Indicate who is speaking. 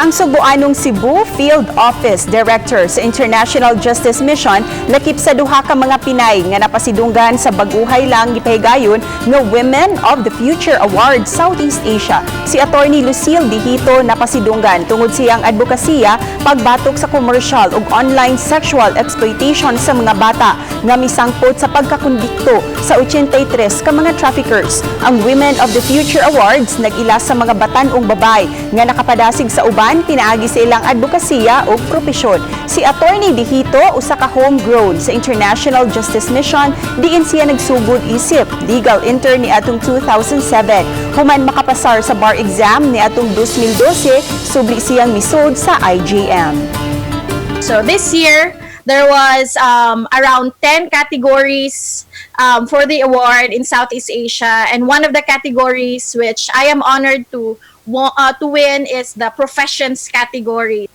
Speaker 1: Ang Subuanong Cebu Field Office Director sa International Justice Mission lakip sa duha ka mga Pinay nga napasidunggan sa baguhay lang gipahigayon nga Women of the Future Award Southeast Asia. Si Attorney Lucille Dihito napasidunggan tungod siyang advokasya pagbatok sa commercial ug online sexual exploitation sa mga bata nga misangpot sa pagkakondikto sa 83 ka mga traffickers. Ang Women of the Future Awards nag-ila sa mga batan-ong babay nga nakapadasig sa uban pinaagi sa ilang advokasya o propesyon. Si Attorney Dihito usa ka homegrown sa International Justice Mission, diin siya nagsugod isip legal intern ni atong 2007. Human makapasar sa bar exam ni atong 2012, subli siyang misud sa IJM.
Speaker 2: So this year, there was around 10 categories for the award in Southeast Asia, and one of the categories which I am honored to win is the professions category.